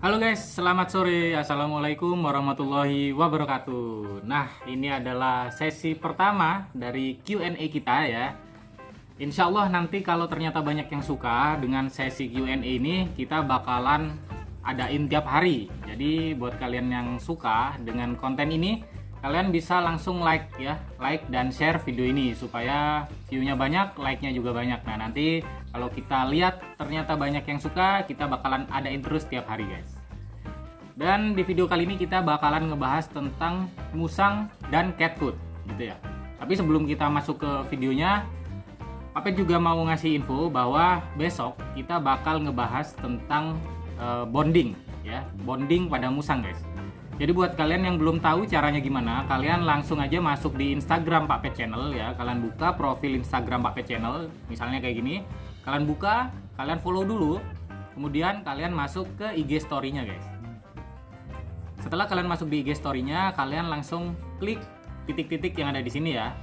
Halo guys, selamat sore. Assalamualaikum warahmatullahi wabarakatuh. Nah, ini adalah sesi pertama dari Q&A kita ya. Insya Allah nanti kalau ternyata banyak yang suka dengan sesi Q&A ini, kita bakalan adain tiap hari. Jadi buat kalian yang suka dengan konten ini, kalian bisa langsung like ya, like dan share video ini supaya view-nya banyak, like-nya juga banyak. Nah, nanti kalau kita lihat ternyata banyak yang suka, kita bakalan adain terus tiap hari guys. Dan di video kali ini kita bakalan ngebahas tentang musang dan cat food gitu ya. Tapi sebelum kita masuk ke videonya, Papet juga mau ngasih info bahwa besok kita bakal ngebahas tentang bonding ya, bonding pada musang guys. Jadi buat kalian yang belum tahu caranya gimana, kalian langsung aja masuk di Instagram Papet Channel ya. Kalian buka profil Instagram Papet Channel, misalnya kayak gini. Kalian buka, kalian follow dulu, kemudian kalian masuk ke IG story-nya guys. Setelah kalian masuk di IG story-nya, kalian langsung klik titik-titik yang ada di sini ya.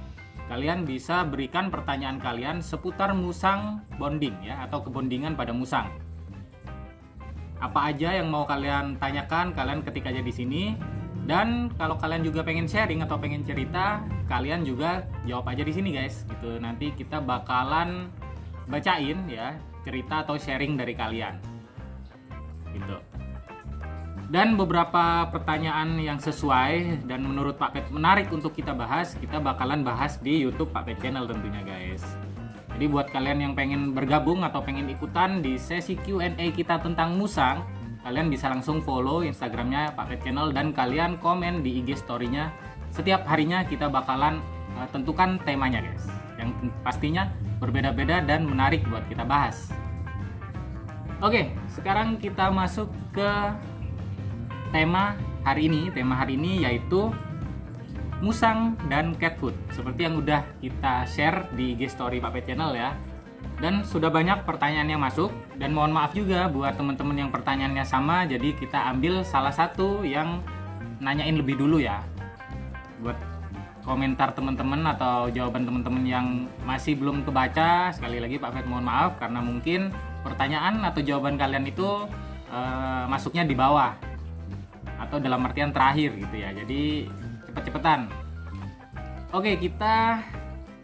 Kalian bisa berikan pertanyaan kalian seputar musang bonding ya, atau kebondingan pada musang. Apa aja yang mau kalian tanyakan, kalian ketik aja di sini. Dan kalau kalian juga pengen sharing atau pengen cerita, kalian juga jawab aja di sini guys. Gitu. Nanti kita bakalan bacain ya cerita atau sharing dari kalian. Gitu. Dan beberapa pertanyaan yang sesuai dan menurut Pak Pet menarik untuk kita bahas, kita bakalan bahas di YouTube Pak Pet Channel tentunya guys. Jadi buat kalian yang pengen bergabung atau pengen ikutan di sesi Q&A kita tentang musang, kalian bisa langsung follow Instagramnya Pak Pet Channel dan kalian komen di IG story-nya. Setiap harinya kita bakalan tentukan temanya guys, yang pastinya berbeda-beda dan menarik buat kita bahas. Oke, sekarang kita masuk ke tema hari ini. Tema hari ini yaitu musang dan cat food, seperti yang udah kita share di IG story Papet Channel ya. Dan sudah banyak pertanyaan yang masuk, dan mohon maaf juga buat teman-teman yang pertanyaannya sama, jadi kita ambil salah satu yang nanyain lebih dulu ya. Buat komentar teman-teman atau jawaban teman-teman yang masih belum kebaca, sekali lagi Pak Pet mohon maaf karena mungkin pertanyaan atau jawaban kalian itu masuknya di bawah atau dalam artian terakhir gitu ya. Jadi cepet-cepetan. Oke, kita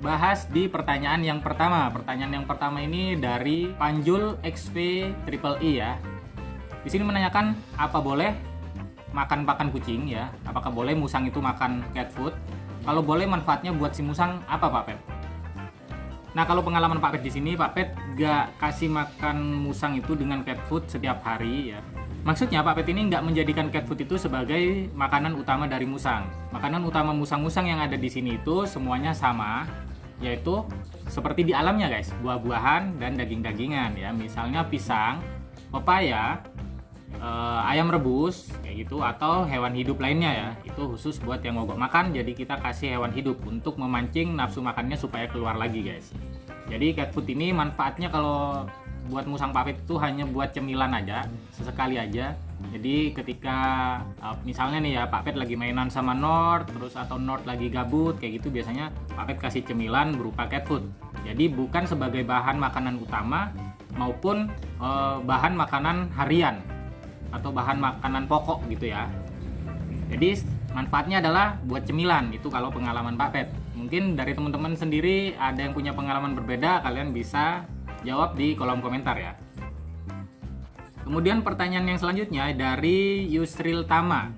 bahas di pertanyaan yang pertama. Pertanyaan yang pertama ini dari Panjul XV Triple E ya. Di sini menanyakan apa boleh makan pakan kucing ya? Apakah boleh musang itu makan cat food? Kalau boleh manfaatnya buat si musang apa Pak Pet? Nah, kalau pengalaman Pak Pet di sini, Pak Pet gak kasih makan musang itu dengan cat food setiap hari ya. Maksudnya Pak Pet ini nggak menjadikan cat food itu sebagai makanan utama dari musang. Makanan utama musang-musang yang ada di sini itu semuanya sama, yaitu seperti di alamnya guys, buah-buahan dan daging-dagingan ya. Misalnya pisang, pepaya, ayam rebus kayak gitu, atau hewan hidup lainnya ya. Itu khusus buat yang mogok makan, jadi kita kasih hewan hidup untuk memancing nafsu makannya supaya keluar lagi guys. Jadi cat food ini manfaatnya kalau buat musang Pak Pet itu hanya buat cemilan aja, sesekali aja. Jadi ketika misalnya nih ya Pak Pet lagi mainan sama Nord, terus atau Nord lagi gabut kayak gitu, biasanya Pak Pet kasih cemilan berupa cat food. Jadi bukan sebagai bahan makanan utama maupun bahan makanan harian atau bahan makanan pokok gitu ya. Jadi manfaatnya adalah buat cemilan, itu kalau pengalaman Pak Pet. Mungkin dari teman-teman sendiri ada yang punya pengalaman berbeda, kalian bisa jawab di kolom komentar ya. Kemudian pertanyaan yang selanjutnya dari Yusril Tama.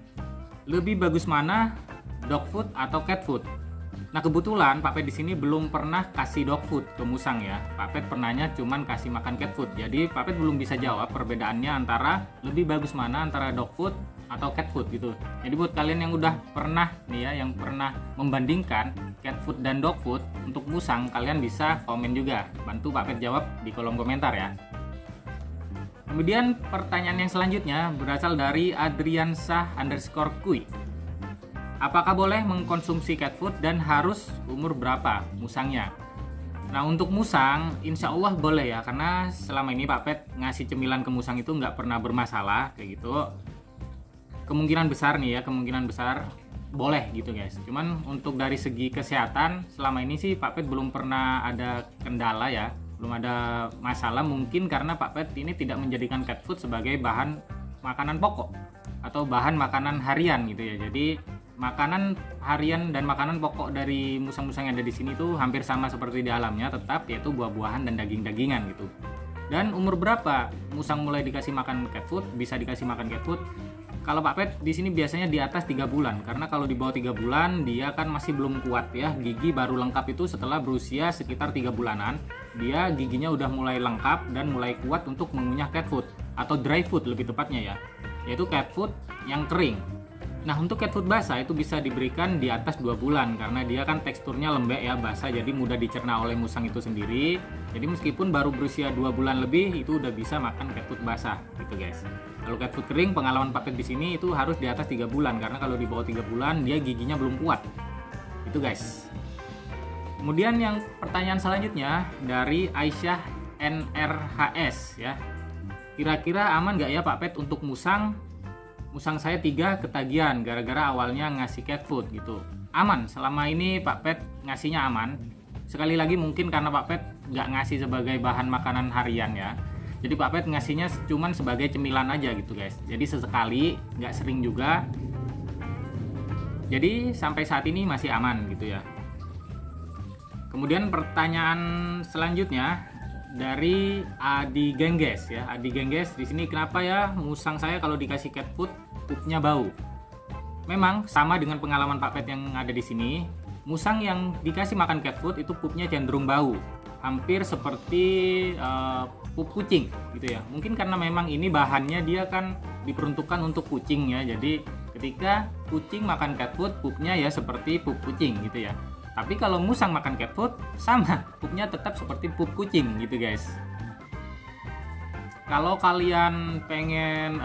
Lebih bagus mana, dog food atau cat food? Nah, kebetulan Pak Pet di sini belum pernah kasih dog food ke musang ya. Pak Pet pernahnya cuman kasih makan cat food. Jadi Pak Pet belum bisa jawab perbedaannya antara lebih bagus mana antara dog food atau cat food gitu. Jadi buat kalian yang udah pernah nih ya, yang pernah membandingkan cat food dan dog food untuk musang, kalian bisa komen juga, bantu Pak Pet jawab di kolom komentar ya. Kemudian pertanyaan yang selanjutnya berasal dari Adriansah_Kui. Apakah boleh mengkonsumsi cat food dan harus umur berapa musangnya? Nah, untuk musang insya Allah boleh ya, karena selama ini Pak Pet ngasih cemilan ke musang itu nggak pernah bermasalah kayak gitu. Kemungkinan besar nih ya, kemungkinan besar boleh gitu guys. Cuman untuk dari segi kesehatan selama ini sih Pak Pet belum pernah ada kendala ya, belum ada masalah. Mungkin karena Pak Pet ini tidak menjadikan cat food sebagai bahan makanan pokok atau bahan makanan harian gitu ya. Jadi makanan harian dan makanan pokok dari musang-musang yang ada di sini tuh hampir sama seperti di alamnya, tetap yaitu buah-buahan dan daging-dagingan gitu. Dan umur berapa musang mulai dikasih makan cat food, bisa dikasih makan cat food? Kalau Pak Pet di sini biasanya di atas 3 bulan, karena kalau di bawah 3 bulan dia kan masih belum kuat ya. Gigi baru lengkap itu setelah berusia sekitar 3 bulanan. Dia giginya udah mulai lengkap dan mulai kuat untuk mengunyah cat food atau dry food lebih tepatnya ya, yaitu cat food yang kering. Nah, untuk cat food basah itu bisa diberikan di atas 2 bulan karena dia kan teksturnya lembek ya, basah, jadi mudah dicerna oleh musang itu sendiri. Jadi meskipun baru berusia 2 bulan lebih itu udah bisa makan cat food basah gitu guys. Kalau cat food kering, pengalaman Pak Pet di sini itu harus di atas 3 bulan karena kalau di bawah 3 bulan dia giginya belum kuat. Itu guys. Kemudian yang pertanyaan selanjutnya dari Aisyah NRHS ya. Kira-kira aman nggak ya Pak Pet untuk musang? Musang saya 3 ketagihan gara-gara awalnya ngasih cat food gitu. Aman, selama ini Pak Pet ngasihnya aman. Sekali lagi mungkin karena Pak Pet nggak ngasih sebagai bahan makanan harian ya. Jadi Pak Pet ngasihnya cuman sebagai cemilan aja gitu guys. Jadi sesekali, nggak sering juga. Jadi sampai saat ini masih aman gitu ya. Kemudian pertanyaan selanjutnya dari Adi Gengges ya. Adi Gengges di sini, kenapa ya musang saya kalau dikasih cat food pupnya bau? Memang sama dengan pengalaman Pak Pet yang ada di sini. Musang yang dikasih makan cat food itu pupnya cenderung bau, hampir seperti pup kucing gitu ya. Mungkin karena memang ini bahannya dia kan diperuntukkan untuk kucing ya. Jadi ketika kucing makan cat food, pupnya ya seperti pup kucing gitu ya. Tapi kalau musang makan cat food, sama, pupnya tetap seperti pup kucing gitu guys. Kalau kalian pengen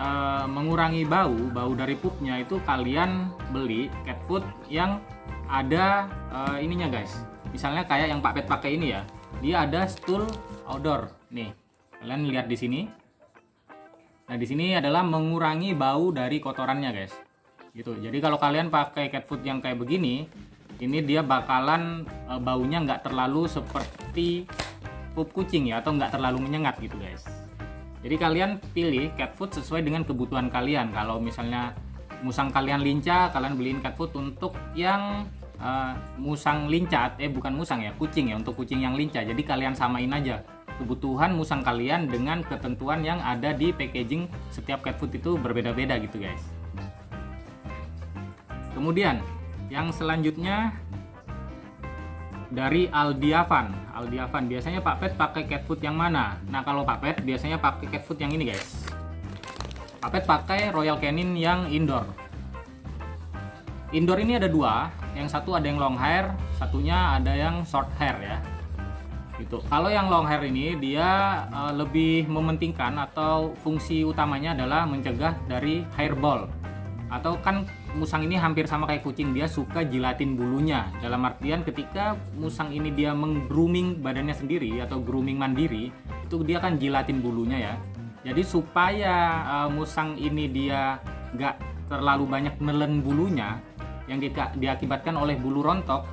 mengurangi bau dari pupnya, itu kalian beli cat food yang ada ininya guys. Misalnya kayak yang Pak Pet pakai ini ya, dia ada stool odor nih. Kalian lihat di sini. Nah, di sini adalah mengurangi bau dari kotorannya guys. Gitu. Jadi kalau kalian pakai cat food yang kayak begini, ini dia bakalan baunya nggak terlalu seperti pup kucing ya, atau nggak terlalu menyengat gitu guys. Jadi kalian pilih cat food sesuai dengan kebutuhan kalian. Kalau misalnya musang kalian lincah, kalian beliin cat food untuk yang musang lincah, bukan musang ya, kucing ya, untuk kucing yang lincah. Jadi kalian samain aja kebutuhan musang kalian dengan ketentuan yang ada di packaging setiap cat food itu berbeda-beda gitu guys. Kemudian yang selanjutnya dari Aldiavan, biasanya Pak Pet pakai cat food yang mana? Nah, kalau Pak Pet biasanya pakai cat food yang ini guys. Pak Pet pakai Royal Canin yang indoor. Indoor ini ada 2, yang satu ada yang long hair, satunya ada yang short hair ya. Gitu. Kalau yang long hair ini dia lebih mementingkan atau fungsi utamanya adalah mencegah dari hairball. Atau kan musang ini hampir sama kayak kucing, dia suka jilatin bulunya. Dalam artian ketika musang ini dia meng-grooming badannya sendiri atau grooming mandiri, itu dia kan jilatin bulunya ya. Jadi supaya musang ini dia nggak terlalu banyak nelen bulunya yang diakibatkan oleh bulu rontok.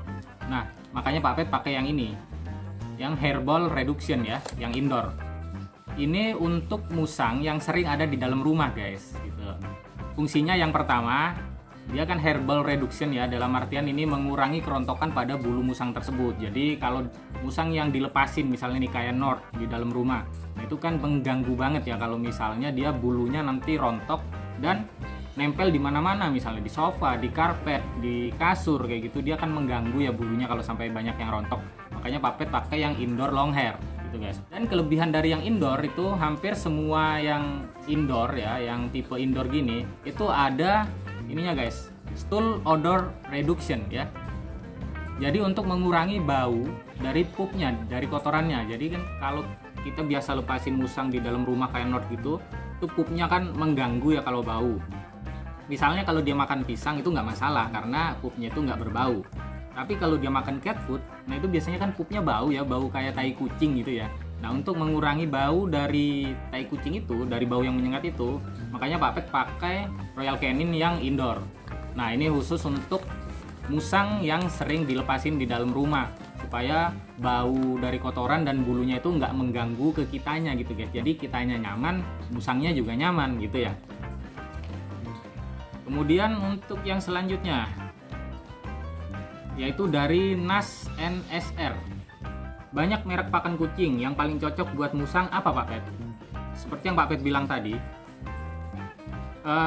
Nah, makanya Pak Pet pakai yang ini, yang hairball reduction ya, yang indoor. Ini untuk musang yang sering ada di dalam rumah guys gitu. Fungsinya yang pertama, dia kan hairball reduction ya, dalam artian ini mengurangi kerontokan pada bulu musang tersebut. Jadi kalau musang yang dilepasin misalnya nih kayak North di dalam rumah, nah itu kan mengganggu banget ya kalau misalnya dia bulunya nanti rontok dan nempel di mana-mana, misalnya di sofa, di karpet, di kasur kayak gitu, dia kan mengganggu ya bulunya kalau sampai banyak yang rontok. Makanya Pak Pet pakai yang indoor long hair gitu guys. Dan kelebihan dari yang indoor itu hampir semua yang indoor ya, yang tipe indoor gini itu ada ininya guys, stool odor reduction ya. Jadi untuk mengurangi bau dari pupnya, dari kotorannya. Jadi kan kalau kita biasa lepasin musang di dalam rumah kayak North gitu, itu pupnya kan mengganggu ya kalau bau. Misalnya kalau dia makan pisang itu nggak masalah karena pupnya itu nggak berbau. Tapi kalau dia makan cat food, nah itu biasanya kan pupnya bau ya, bau kayak tai kucing gitu ya. Nah, untuk mengurangi bau dari tai kucing itu, dari bau yang menyengat itu, makanya Pak Pet pakai Royal Canin yang indoor. Nah, ini khusus untuk musang yang sering dilepasin di dalam rumah, supaya bau dari kotoran dan bulunya itu nggak mengganggu ke kitanya gitu guys. Jadi kitanya nyaman, musangnya juga nyaman gitu ya. Kemudian untuk yang selanjutnya yaitu dari NAS NSR. Banyak merek pakan kucing, yang paling cocok buat musang apa Pak Pet? Seperti yang Pak Pet bilang tadi,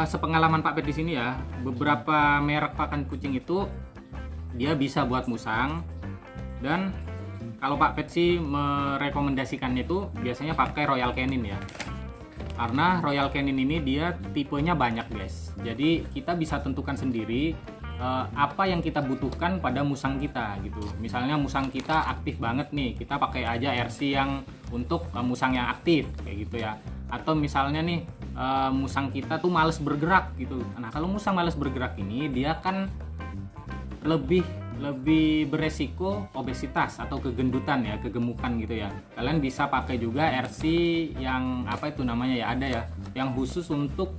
sepengalaman Pak Pet di sini ya, beberapa merek pakan kucing itu dia bisa buat musang, dan kalau Pak Pet sih merekomendasikannya itu biasanya pakai Royal Canin ya. Karena Royal Canin ini dia tipenya banyak guys, jadi kita bisa tentukan sendiri apa yang kita butuhkan pada musang kita gitu. Misalnya musang kita aktif banget nih, kita pakai aja RC yang untuk musang yang aktif kayak gitu ya. Atau misalnya nih musang kita tuh males bergerak gitu. Nah kalau musang males bergerak ini dia kan lebih beresiko obesitas atau kegendutan ya, kegemukan gitu ya. Kalian bisa pakai juga RC yang apa itu namanya ya, ada ya yang khusus untuk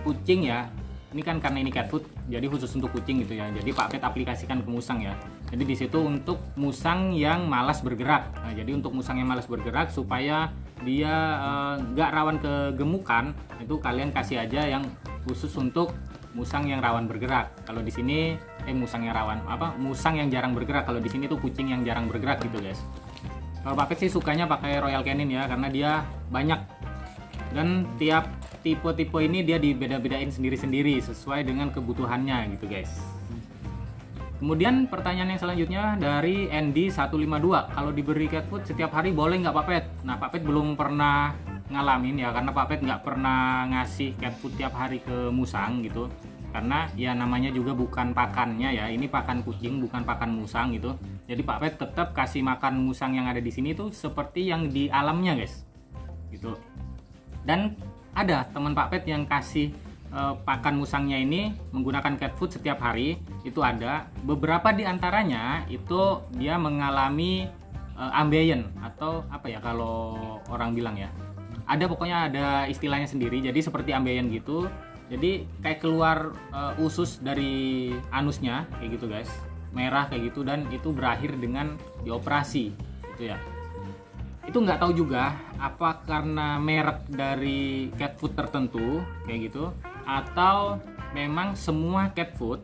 kucing ya. Ini kan karena ini cat food, jadi khusus untuk kucing gitu ya. Jadi Pak Pet aplikasikan ke musang ya. Jadi di situ untuk musang yang malas bergerak. Nah, jadi untuk musang yang malas bergerak supaya dia nggak rawan kegemukan, itu kalian kasih aja yang khusus untuk musang yang rawan bergerak. Kalau di sini musang yang rawan musang yang jarang bergerak. Kalau di sini tuh kucing yang jarang bergerak gitu guys. Kalau Pak Pet sih sukanya pakai Royal Canin ya, karena dia banyak dan tiap tipe-tipe ini dia dibeda-bedain sendiri-sendiri sesuai dengan kebutuhannya gitu guys. Kemudian pertanyaan yang selanjutnya dari Andy152, kalau diberi cat food setiap hari boleh nggak Pak Pet? Nah Pak Pet belum pernah ngalamin ya, karena Pak Pet nggak pernah ngasih cat food tiap hari ke musang gitu, karena ya namanya juga bukan pakannya ya, ini pakan kucing bukan pakan musang gitu. Jadi Pak Pet tetap kasih makan musang yang ada di sini tuh seperti yang di alamnya guys gitu. Dan ada teman Pak Pet yang kasih pakan musangnya ini menggunakan cat food setiap hari, itu ada beberapa di antaranya itu dia mengalami ambeien atau apa ya kalau orang bilang ya, ada pokoknya ada istilahnya sendiri, jadi seperti ambeien gitu, jadi kayak keluar usus dari anusnya kayak gitu guys, merah kayak gitu, dan itu berakhir dengan dioperasi gitu ya. Itu nggak tahu juga apa karena merek dari cat food tertentu kayak gitu, atau memang semua cat food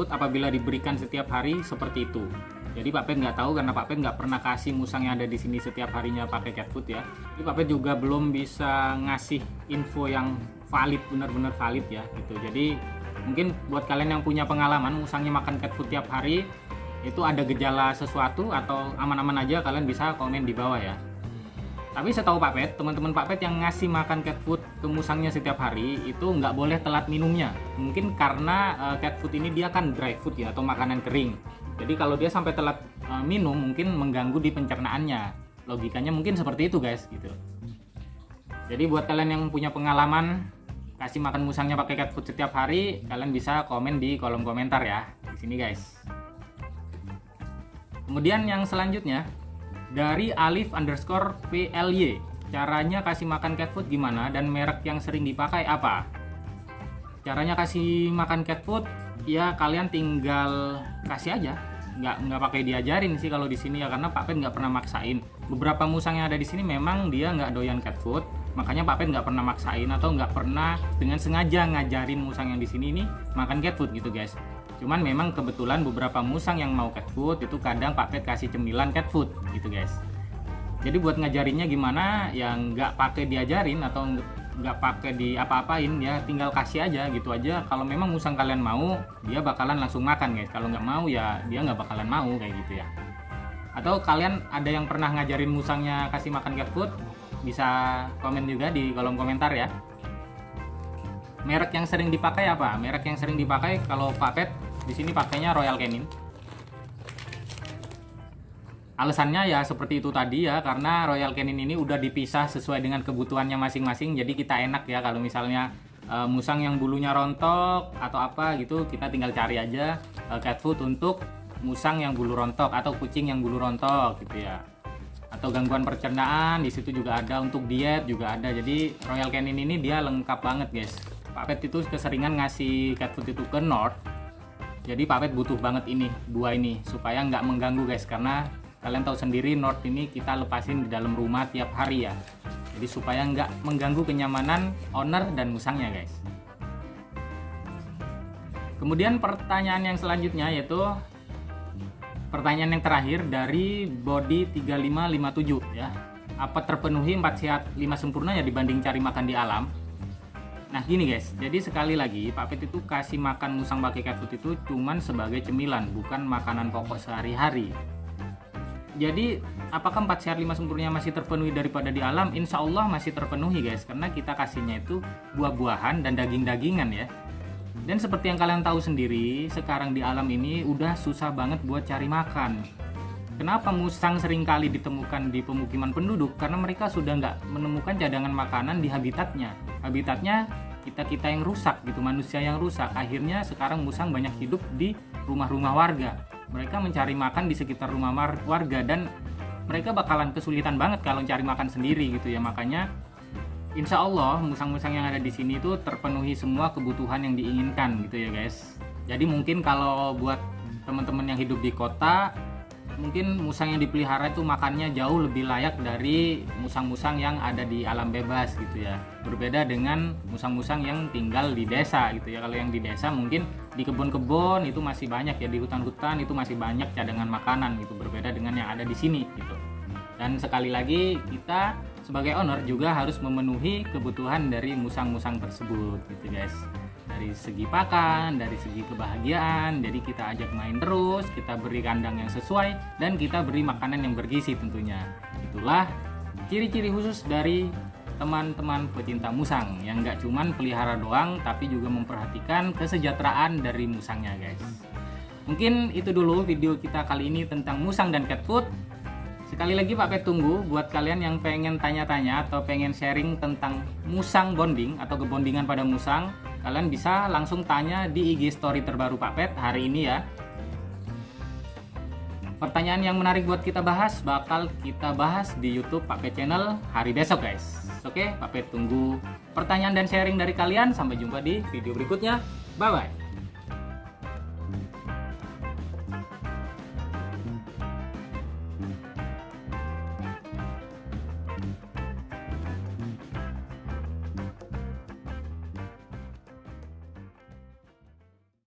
apabila diberikan setiap hari seperti itu. Jadi Pak Pet nggak tahu, karena Pak Pet nggak pernah kasih musang yang ada di sini setiap harinya pakai cat food ya. Jadi Pak Pet juga belum bisa ngasih info yang valid, benar-benar valid ya gitu. Jadi mungkin buat kalian yang punya pengalaman musangnya makan cat food tiap hari, itu ada gejala sesuatu atau aman-aman aja, kalian bisa komen di bawah ya. Tapi setahu Pak Pet, teman-teman Pak Pet yang ngasih makan cat food ke musangnya setiap hari itu nggak boleh telat minumnya. Mungkin karena cat food ini dia kan dry food ya, atau makanan kering. Jadi kalau dia sampai telat minum mungkin mengganggu di pencernaannya. Logikanya mungkin seperti itu guys gitu. Jadi buat kalian yang punya pengalaman kasih makan musangnya pakai cat food setiap hari, kalian bisa komen di kolom komentar ya di sini guys. Kemudian yang selanjutnya dari Alif_PLY, caranya kasih makan cat food gimana dan merek yang sering dipakai apa? Caranya kasih makan cat food ya kalian tinggal kasih aja, nggak pakai diajarin sih kalau di sini ya, karena Pak Pet nggak pernah maksain. Beberapa musang yang ada di sini memang dia nggak doyan cat food, makanya Pak Pet nggak pernah maksain atau nggak pernah dengan sengaja ngajarin musang yang di sini nih makan cat food gitu guys. Cuman memang kebetulan beberapa musang yang mau cat food itu kadang Pak Pet kasih cemilan cat food gitu guys. Jadi buat ngajarinnya gimana ya, nggak pakai diajarin atau nggak pakai di apa-apain ya, tinggal kasih aja gitu aja. Kalau memang musang kalian mau, dia bakalan langsung makan guys. Kalau nggak mau ya dia nggak bakalan mau kayak gitu ya. Atau kalian ada yang pernah ngajarin musangnya kasih makan cat food, bisa komen juga di kolom komentar ya. Merek yang sering dipakai apa? Merek yang sering dipakai kalau Pak Pet di sini pakainya Royal Canin. Alasannya ya seperti itu tadi ya, karena Royal Canin ini udah dipisah sesuai dengan kebutuhannya masing-masing. Jadi kita enak ya kalau misalnya musang yang bulunya rontok atau apa gitu, kita tinggal cari aja cat food untuk musang yang bulu rontok atau kucing yang bulu rontok gitu ya. Atau gangguan pencernaan di situ juga ada, untuk diet juga ada. Jadi Royal Canin ini dia lengkap banget guys. Pak Pet itu keseringan ngasih cat food itu ke North. Jadi Pak Pet butuh banget ini, dua ini supaya nggak mengganggu guys, karena kalian tahu sendiri North ini kita lepasin di dalam rumah tiap hari ya. Jadi supaya nggak mengganggu kenyamanan owner dan musangnya guys. Kemudian pertanyaan yang selanjutnya yaitu pertanyaan yang terakhir dari Body 3557 ya. Apa terpenuhi 4 sehat 5 sempurna ya dibanding cari makan di alam? Nah gini guys, jadi sekali lagi Pak Pet itu kasih makan musang pakai cat food itu cuman sebagai cemilan, bukan makanan pokok sehari-hari. Jadi apakah 4 sehat 5 sempurna masih terpenuhi daripada di alam? Insya Allah masih terpenuhi guys, karena kita kasihnya itu buah-buahan dan daging-dagingan ya. Dan seperti yang kalian tahu sendiri, sekarang di alam ini udah susah banget buat cari makan. Kenapa musang seringkali ditemukan di pemukiman penduduk? Karena mereka sudah nggak menemukan cadangan makanan di habitatnya. Habitatnya kita yang rusak gitu, manusia yang rusak. Akhirnya sekarang musang banyak hidup di rumah-rumah warga. Mereka mencari makan di sekitar rumah warga dan mereka bakalan kesulitan banget kalau cari makan sendiri gitu ya. Makanya insya Allah musang-musang yang ada di sini itu terpenuhi semua kebutuhan yang diinginkan gitu ya guys. Jadi mungkin kalau buat teman-teman yang hidup di kota, mungkin musang yang dipelihara itu makannya jauh lebih layak dari musang-musang yang ada di alam bebas gitu ya. Berbeda dengan musang-musang yang tinggal di desa gitu ya. Kalau yang di desa mungkin di kebun-kebun itu masih banyak ya, di hutan-hutan itu masih banyak cadangan makanan gitu. Berbeda dengan yang ada di sini gitu. Dan sekali lagi kita sebagai owner juga harus memenuhi kebutuhan dari musang-musang tersebut gitu guys. Dari segi pakan, dari segi kebahagiaan, jadi kita ajak main terus, kita beri kandang yang sesuai, dan kita beri makanan yang bergizi tentunya. Itulah ciri-ciri khusus dari teman-teman pecinta musang yang nggak cuman pelihara doang, tapi juga memperhatikan kesejahteraan dari musangnya guys. Mungkin itu dulu video kita kali ini tentang musang dan cat food. Sekali lagi Pak Pet tunggu buat kalian yang pengen tanya-tanya atau pengen sharing tentang musang bonding atau kebondingan pada musang, kalian bisa langsung tanya di IG story terbaru Pak Pet hari ini ya. Pertanyaan yang menarik buat kita bahas bakal kita bahas di YouTube Pak Pet channel hari besok guys. Oke, Pak Pet tunggu pertanyaan dan sharing dari kalian. Sampai jumpa di video berikutnya. Bye bye.